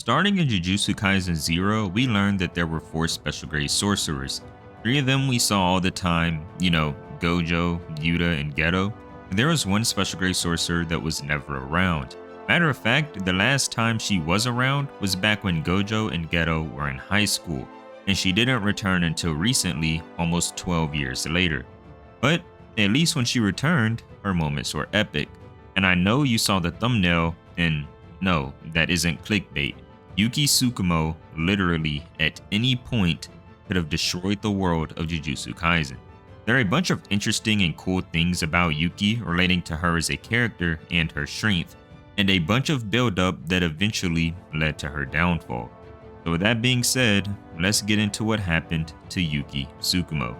Starting in Jujutsu Kaisen 0, we learned that there were 4 special grade sorcerers. 3 of them we saw all the time, Gojo, Yuta, and Geto. And there was one special grade sorcerer that was never around. Matter of fact, the last time she was around was back when Gojo and Geto were in high school, and she didn't return until recently, almost 12 years later. But at least when she returned, her moments were epic. And I know you saw the thumbnail, and no, that isn't clickbait. Yuki Tsukumo literally at any point could have destroyed the world of Jujutsu Kaisen. There are a bunch of interesting and cool things about Yuki relating to her as a character and her strength, and a bunch of build-up that eventually led to her downfall. So with that being said, let's get into what happened to Yuki Tsukumo.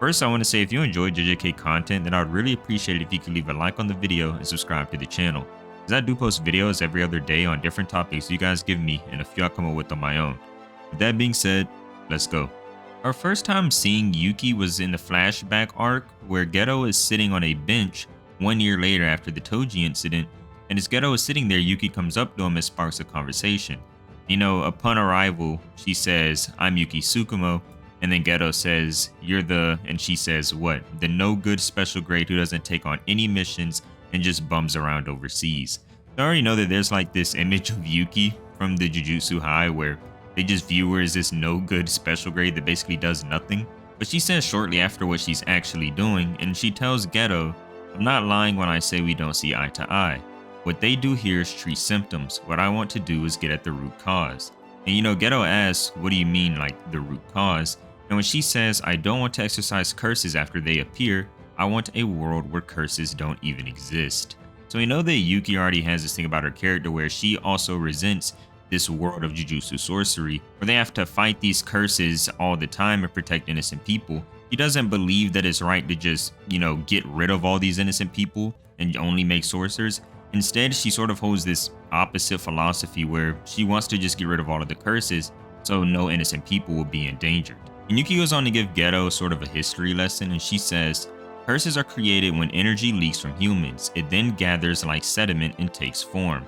First, I want to say if you enjoyed JJK content, then I'd really appreciate it if you could leave a like on the video and subscribe to the channel, as I do post videos every other day on different topics you guys give me and a few I come up with on my own. With that being said, let's go. Our first time seeing Yuki was in the flashback arc where Geto is sitting on a bench 1 year later after the Toji incident, and as Geto is sitting there, Yuki comes up to him and sparks a conversation. Upon arrival, she says, "I'm Yuki Tsukumo," and then Geto says, "You're the," and she says, "What? The no good special grade who doesn't take on any missions and just bums around overseas." I already know that there's like this image of Yuki from the Jujutsu High where they just view her as this no good special grade that basically does nothing. But she says shortly after what she's actually doing, and she tells Geto, "I'm not lying when I say we don't see eye to eye. What they do here is treat symptoms. What I want to do is get at the root cause." And Geto asks, "What do you mean, like the root cause?" And when she says, "I don't want to exercise curses after they appear, I want a world where curses don't even exist." So we know that Yuki already has this thing about her character where she also resents this world of Jujutsu sorcery, where they have to fight these curses all the time and protect innocent people. She doesn't believe that it's right to just, get rid of all these innocent people and only make sorcerers. Instead, she sort of holds this opposite philosophy where she wants to just get rid of all of the curses so no innocent people will be endangered. And Yuki goes on to give Geto sort of a history lesson, and she says, "Curses are created when energy leaks from humans. It then gathers like sediment and takes form."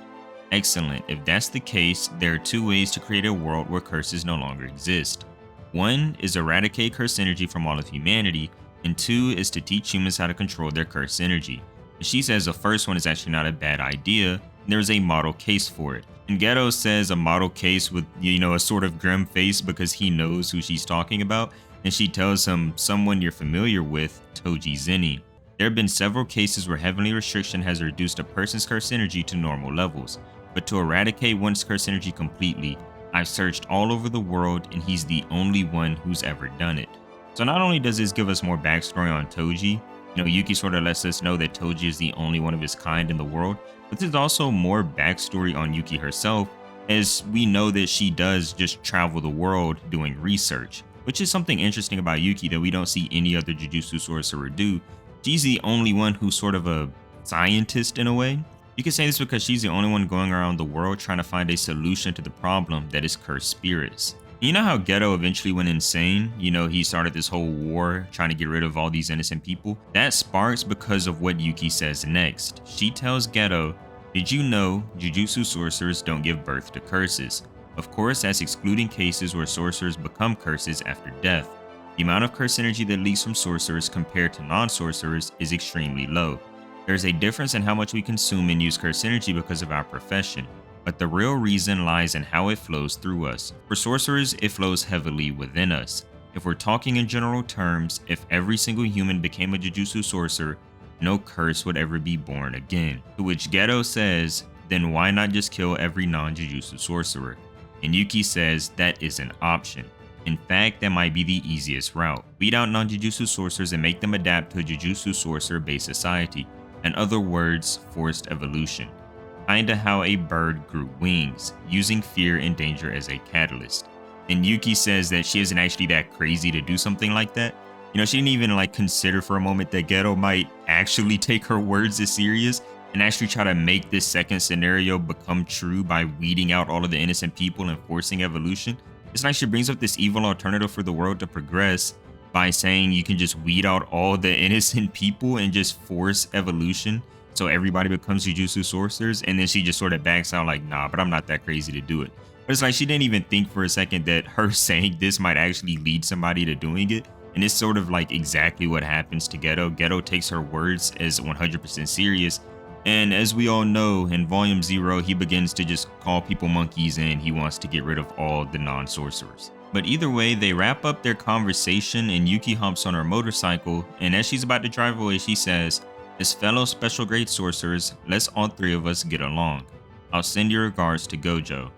Excellent. If that's the case, there are 2 ways to create a world where curses no longer exist. 1 is eradicate curse energy from all of humanity, and 2 is to teach humans how to control their curse energy. And she says the first one is actually not a bad idea, and there's a model case for it. And Geto says a model case with, a sort of grim face because he knows who she's talking about, and she tells him someone you're familiar with, Toji Zenny. There have been several cases where heavenly restriction has reduced a person's curse energy to normal levels, but to eradicate one's curse energy completely, I've searched all over the world and he's the only one who's ever done it. So not only does this give us more backstory on Toji, Yuki sort of lets us know that Toji is the only one of his kind in the world, but there's also more backstory on Yuki herself, as we know that she does just travel the world doing research, which is something interesting about Yuki that we don't see any other Jujutsu sorcerer do. She's the only one who's sort of a scientist in a way. You can say this because she's the only one going around the world trying to find a solution to the problem that is cursed spirits. You know how Geto eventually went insane? He started this whole war trying to get rid of all these innocent people? That sparks because of what Yuki says next. She tells Geto, "Did you know Jujutsu sorcerers don't give birth to curses? Of course, that's excluding cases where sorcerers become curses after death. The amount of curse energy that leaks from sorcerers compared to non-sorcerers is extremely low. There's a difference in how much we consume and use curse energy because of our profession, but the real reason lies in how it flows through us. For sorcerers, it flows heavily within us. If we're talking in general terms, if every single human became a Jujutsu sorcerer, no curse would ever be born again." To which Geto says, "Then why not just kill every non-Jujutsu sorcerer?" And Yuki says that is an option. In fact, that might be the easiest route. Weed out non-Jujutsu sorcerers and make them adapt to a Jujutsu sorcerer-based society. In other words, forced evolution. Kinda how a bird grew wings, using fear and danger as a catalyst. And Yuki says that she isn't actually that crazy to do something like that. She didn't even consider for a moment that Geto might actually take her words as serious and actually try to make this second scenario become true by weeding out all of the innocent people and forcing evolution. It's like she brings up this evil alternative for the world to progress by saying you can just weed out all the innocent people and just force evolution. so everybody becomes Jujutsu sorcerers, and then she just sort of backs out like, nah, but I'm not that crazy to do it. But it's like she didn't even think for a second that her saying this might actually lead somebody to doing it. And it's sort of like exactly what happens to Geto. Geto takes her words as 100% serious. And as we all know, in Volume 0, he begins to just call people monkeys and he wants to get rid of all the non-sorcerers. But either way, they wrap up their conversation and Yuki hops on her motorcycle, and as she's about to drive away, she says, "As fellow special grade sorcerers, let's all three of us get along. I'll send your regards to Gojo.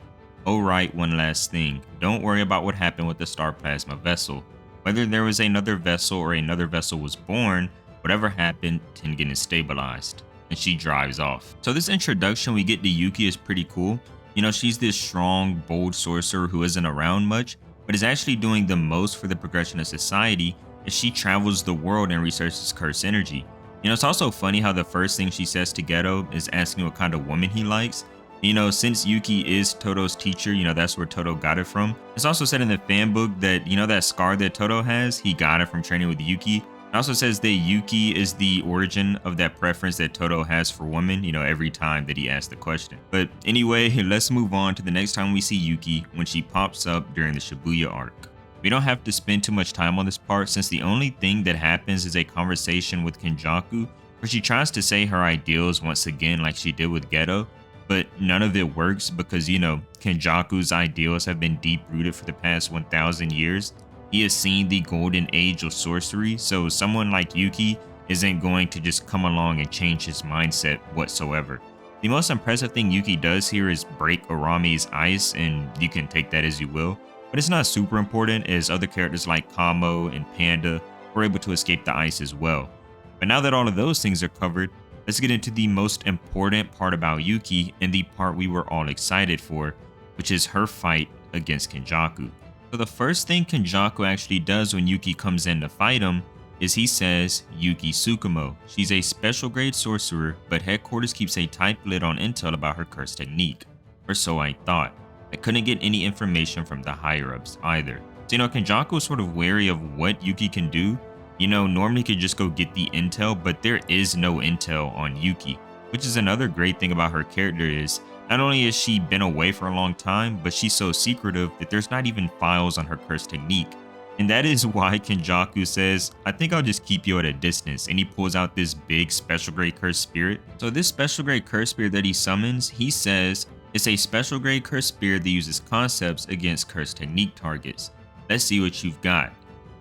Oh right, one last thing. Don't worry about what happened with the Star Plasma vessel. Whether there was another vessel or another vessel was born, whatever happened, Tengen is stabilized." And she drives off. So this introduction we get to Yuki is pretty cool. You know, she's this strong, bold sorcerer who isn't around much, but is actually doing the most for the progression of society as she travels the world and researches curse energy. You know, it's also funny how the first thing she says to Geto is asking what kind of woman he likes. You know, since Yuki is Toto's teacher, you know, that's where Toto got it from. It's also said in the fan book that, you know, that scar that Toto has, he got it from training with Yuki. It also says that Yuki is the origin of that preference that Toto has for women, you know, every time that he asks the question. But anyway, let's move on to the next time we see Yuki when she pops up during the Shibuya arc. We don't have to spend too much time on this part since the only thing that happens is a conversation with Kenjaku where she tries to say her ideals once again like she did with Geto, but none of it works because, you know, Kenjaku's ideals have been deep rooted for the past 1,000 years. He has seen the golden age of sorcery, so someone like Yuki isn't going to just come along and change his mindset whatsoever. The most impressive thing Yuki does here is break Arame's ice, and you can take that as you will, but it's not super important as other characters like Kamo and Panda were able to escape the ice as well. But now that all of those things are covered, let's get into the most important part about Yuki and the part we were all excited for, which is her fight against Kenjaku. So the first thing Kenjaku actually does when Yuki comes in to fight him is he says Yuki Tsukumo. She's a special grade sorcerer, but headquarters keeps a tight lid on intel about her curse technique. Or so I thought. I couldn't get any information from the higher ups either. So you know, Kenjaku is sort of wary of what Yuki can do. You know, normally could just go get the intel, but there is no intel on Yuki. Which is another great thing about her character is, not only has she been away for a long time, but she's so secretive that there's not even files on her curse technique. And that is why Kenjaku says, "I think I'll just keep you at a distance," and he pulls out this big special grade curse spirit. So this special grade curse spirit that he summons, he says, it's a special grade curse spirit that uses concepts against curse technique targets. Let's see what you've got.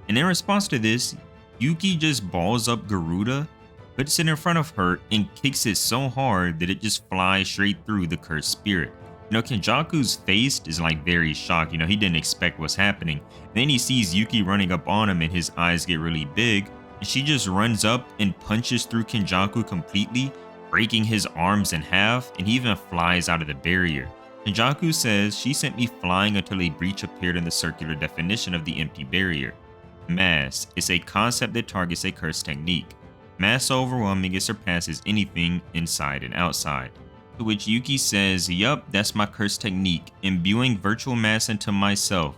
And in response to this, Yuki just balls up Garuda, puts it in front of her, and kicks it so hard that it just flies straight through the cursed spirit. You know, Kenjaku's face is like very shocked. You know, he didn't expect what's happening. And then he sees Yuki running up on him and his eyes get really big. And she just runs up and punches through Kenjaku completely, breaking his arms in half, and he even flies out of the barrier. Kenjaku says she sent me flying until a breach appeared in the circular definition of the empty barrier. Mass is a concept that targets a curse technique. Mass so overwhelming it surpasses anything inside and outside. To which Yuki says, "Yup, that's my curse technique, imbuing virtual mass into myself,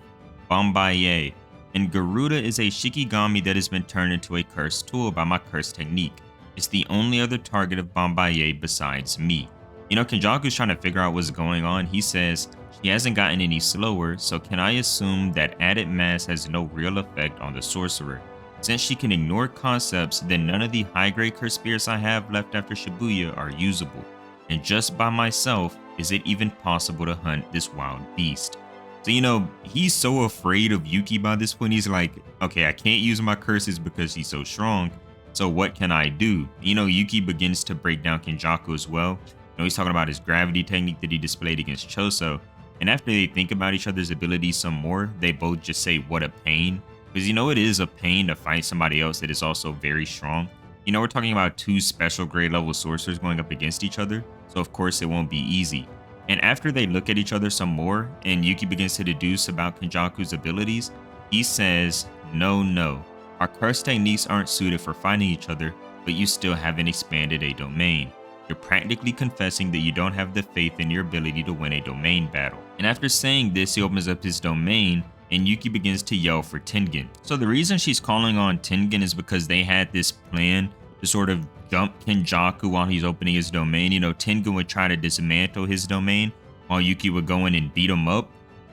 Bombaye, and Garuda is a Shikigami that has been turned into a cursed tool by my curse technique. It's the only other target of Bombaye besides me." You know, Kenjaku's trying to figure out what's going on. He says, she hasn't gotten any slower, so can I assume that added mass has no real effect on the sorcerer? Since she can ignore concepts, then none of the high-grade curse spirits I have left after Shibuya are usable. And just by myself, is it even possible to hunt this wild beast? So, you know, he's so afraid of Yuki by this point. He's like, okay, I can't use my curses because he's so strong. So what can I do? You know, Yuki begins to break down Kenjaku as well. You know, he's talking about his gravity technique that he displayed against Choso. And after they think about each other's abilities some more, they both just say, what a pain. Because, you know, it is a pain to fight somebody else that is also very strong. You know, we're talking about two special grade level sorcerers going up against each other. So, of course, it won't be easy. And after they look at each other some more, and Yuki begins to deduce about Kenjaku's abilities, he says, no. Our curse techniques aren't suited for fighting each other, but you still haven't expanded a domain. You're practically confessing that you don't have the faith in your ability to win a domain battle. And after saying this, he opens up his domain, and Yuki begins to yell for Tengen. So the reason she's calling on Tengen is because they had this plan to sort of dump Kenjaku while he's opening his domain. Tengen would try to dismantle his domain while Yuki would go in and beat him up.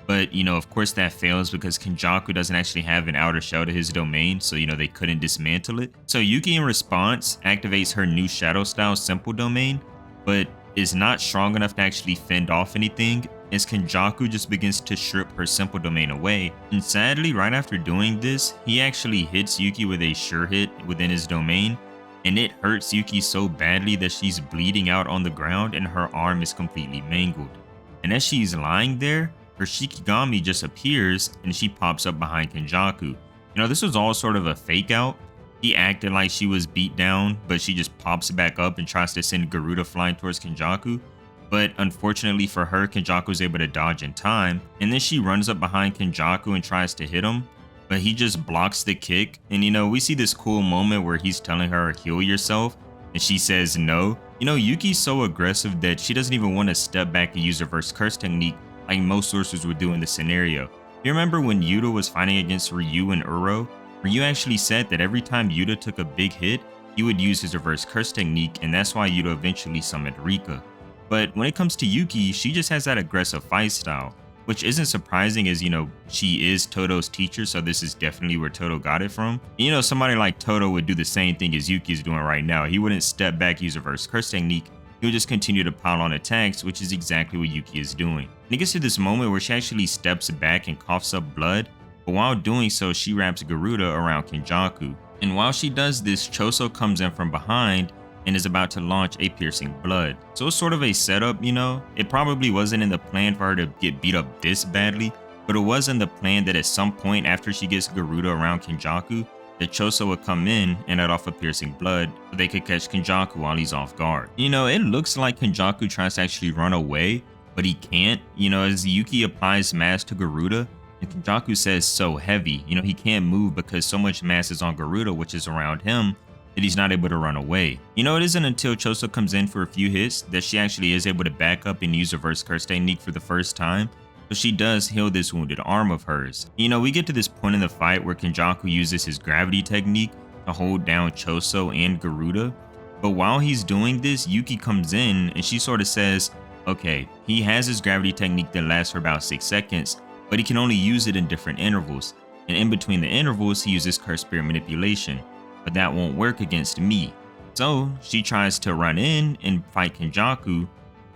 But, of course that fails because Kenjaku doesn't actually have an outer shell to his domain, so, they couldn't dismantle it. So Yuki, in response, activates her new Shadow Style Simple domain, but is not strong enough to actually fend off anything, as Kenjaku just begins to strip her Simple domain away. And sadly, right after doing this, he actually hits Yuki with a sure hit within his domain, and it hurts Yuki so badly that she's bleeding out on the ground and her arm is completely mangled. And as she's lying there, her Shikigami just appears and she pops up behind Kenjaku. This was all sort of a fake out. He acted like she was beat down, but she just pops back up and tries to send Garuda flying towards Kenjaku. But unfortunately for her, Kenjaku is able to dodge in time, and then she runs up behind Kenjaku and tries to hit him, but he just blocks the kick. And we see this cool moment where he's telling her, heal yourself, and she says no. Yuki's so aggressive that she doesn't even want to step back and use reverse curse technique like most sorcerers would do in this scenario. You remember when Yuta was fighting against Ryu and Uro? Ryu actually said that every time Yuta took a big hit, he would use his reverse curse technique, and that's why Yuta eventually summoned Rika. But when it comes to Yuki, she just has that aggressive fight style, which isn't surprising as, she is Toto's teacher, so this is definitely where Toto got it from. Somebody like Toto would do the same thing as Yuki is doing right now. He wouldn't step back, use reverse curse technique. He would just continue to pile on attacks, which is exactly what Yuki is doing. And it gets to this moment where she actually steps back and coughs up blood, but while doing so, she wraps Garuda around Kenjaku. And while she does this, Choso comes in from behind and is about to launch a piercing blood. So it's sort of a setup, It probably wasn't in the plan for her to get beat up this badly, but it was in the plan that at some point after she gets Garuda around Kenjaku, that Choso would come in and let off a piercing blood so they could catch Kenjaku while he's off guard. It looks like Kenjaku tries to actually run away, but he can't, as Yuki applies mass to Garuda, and Kenjaku says so heavy, he can't move because so much mass is on Garuda, which is around him, that he's not able to run away. It isn't until Choso comes in for a few hits that she actually is able to back up and use reverse curse technique for the first time. So she does heal this wounded arm of hers. We get to this point in the fight where Kenjaku uses his gravity technique to hold down Choso and Garuda. But while he's doing this, Yuki comes in and she sort of says, okay, he has his gravity technique that lasts for about 6 seconds, but he can only use it in different intervals. And in between the intervals, he uses curse spirit manipulation, but that won't work against me. So she tries to run in and fight Kenjaku,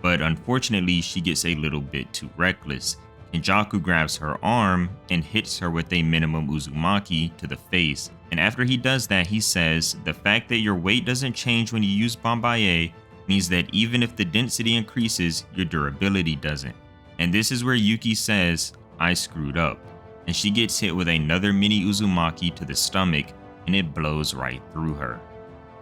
but unfortunately she gets a little bit too reckless. Kenjaku grabs her arm and hits her with a minimum Uzumaki to the face. And after he does that, he says, the fact that your weight doesn't change when you use Bombaye means that even if the density increases, your durability doesn't. And this is where Yuki says, I screwed up. And she gets hit with another mini Uzumaki to the stomach, and it blows right through her.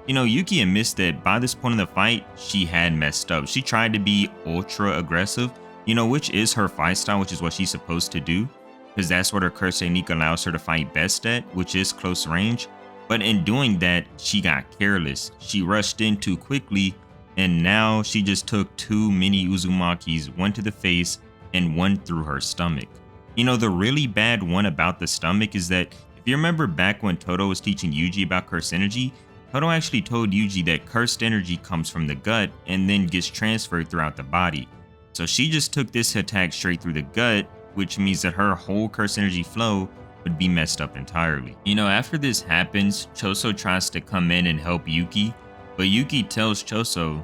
Yuki admits that by this point in the fight, she had messed up. She tried to be ultra aggressive, which is her fight style, which is what she's supposed to do, because that's what her curse technique allows her to fight best at, which is close range. But in doing that, she got careless. She rushed in too quickly, and now she just took 2 mini Uzumakis, one to the face and one through her stomach. The really bad one about the stomach is that if you remember back when Toto was teaching Yuji about curse energy, Toto actually told Yuji that cursed energy comes from the gut and then gets transferred throughout the body. So she just took this attack straight through the gut, which means that her whole curse energy flow would be messed up entirely. After this happens, Choso tries to come in and help Yuki, but Yuki tells Choso,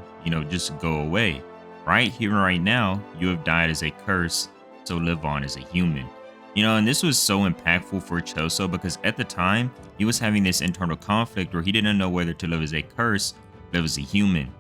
just go away. Right here, right now, you have died as a curse, so live on as a human. And this was so impactful for Choso because at the time, he was having this internal conflict where he didn't know whether to live as a curse or live as a human.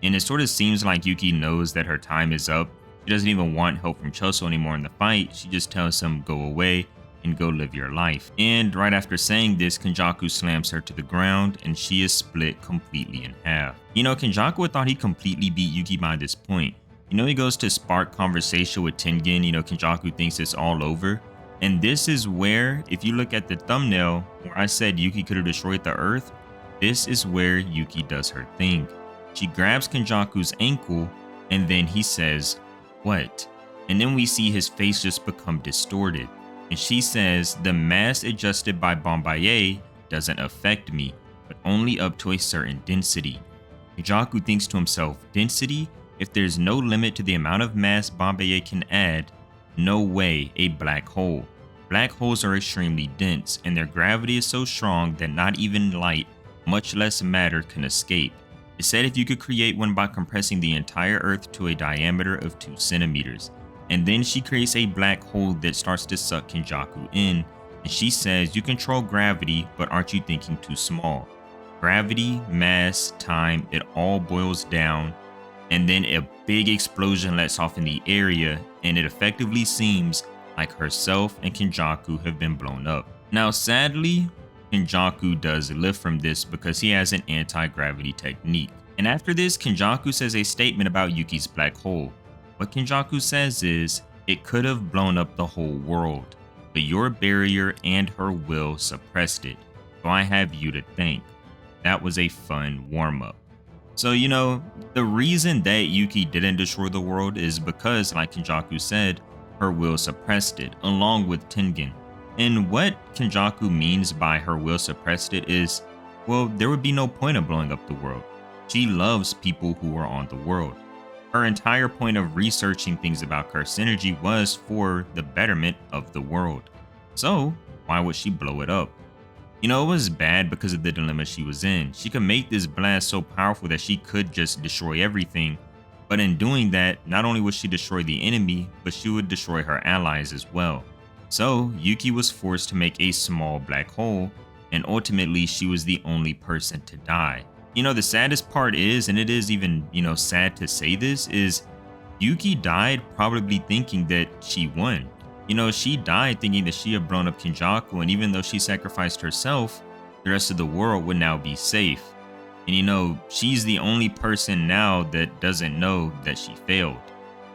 And it sort of seems like Yuki knows that her time is up. She doesn't even want help from Choso anymore in the fight. She just tells him, go away and go live your life. And right after saying this, Kenjaku slams her to the ground and she is split completely in half. Kenjaku thought he completely beat Yuki by this point. He goes to spark conversation with Tengen. Kenjaku thinks it's all over. And this is where, if you look at the thumbnail where I said Yuki could have destroyed the earth, this is where Yuki does her thing. She grabs Kenjaku's ankle and then he says, what? And then we see his face just become distorted. And she says, the mass adjusted by Bombaye doesn't affect me, but only up to a certain density. Kenjaku thinks to himself, density? If there's no limit to the amount of mass Bombay can add, no way a black hole. Black holes are extremely dense, and their gravity is so strong that not even light, much less matter, can escape. It said if you could create one by compressing the entire Earth to a diameter of 2 centimeters. And then she creates a black hole that starts to suck Kenjaku in, and she says, you control gravity, but aren't you thinking too small? Gravity, mass, time, it all boils down, and then a big explosion lets off in the area, and it effectively seems like herself and Kenjaku have been blown up. Now sadly, Kenjaku does live from this because he has an anti-gravity technique. And after this, Kenjaku says a statement about Yuki's black hole. What Kenjaku says is, it could have blown up the whole world, but your barrier and her will suppressed it, so I have you to thank. That was a fun warm-up. So, the reason that Yuki didn't destroy the world is because, like Kenjaku said, her will suppressed it, along with Tengen. And what Kenjaku means by her will suppressed it is, well, there would be no point of blowing up the world. She loves people who are on the world. Her entire point of researching things about curse energy was for the betterment of the world. So, why would she blow it up? It was bad because of the dilemma she was in. She could make this blast so powerful that she could just destroy everything. But in doing that, not only would she destroy the enemy, but she would destroy her allies as well. So, Yuki was forced to make a small black hole, and ultimately she was the only person to die. The saddest part is, and it is even, sad to say this, is Yuki died probably thinking that she won. She died thinking that she had blown up Kenjaku, and even though she sacrificed herself, the rest of the world would now be safe. And she's the only person now that doesn't know that she failed.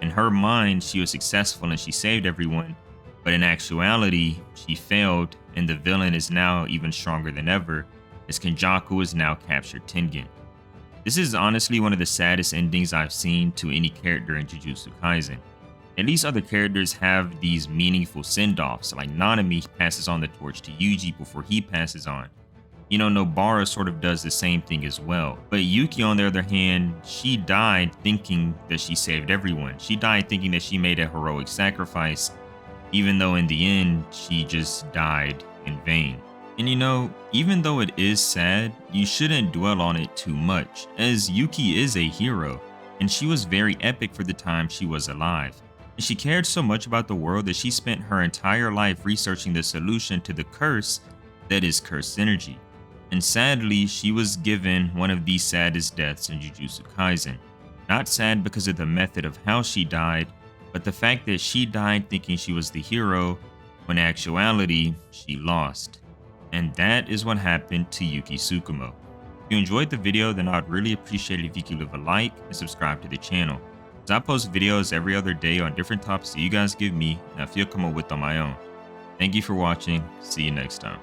In her mind, she was successful and she saved everyone, but in actuality, she failed, and the villain is now even stronger than ever, as Kenjaku has now captured Tengen. This is honestly one of the saddest endings I've seen to any character in Jujutsu Kaisen. At least other characters have these meaningful send-offs, like Nanami passes on the torch to Yuji before he passes on. Nobara sort of does the same thing as well. But Yuki, on the other hand, she died thinking that she saved everyone. She died thinking that she made a heroic sacrifice, even though in the end, she just died in vain. And even though it is sad, you shouldn't dwell on it too much, as Yuki is a hero, and she was very epic for the time she was alive. And she cared so much about the world that she spent her entire life researching the solution to the curse that is cursed energy. And sadly, she was given one of the saddest deaths in Jujutsu Kaisen. Not sad because of the method of how she died, but the fact that she died thinking she was the hero, when in actuality, she lost. And that is what happened to Yuki Tsukumo. If you enjoyed the video, then I'd really appreciate it if you could leave a like and subscribe to the channel, as I post videos every other day on different topics that you guys give me and I feel come up with on my own. Thank you for watching. See you next time.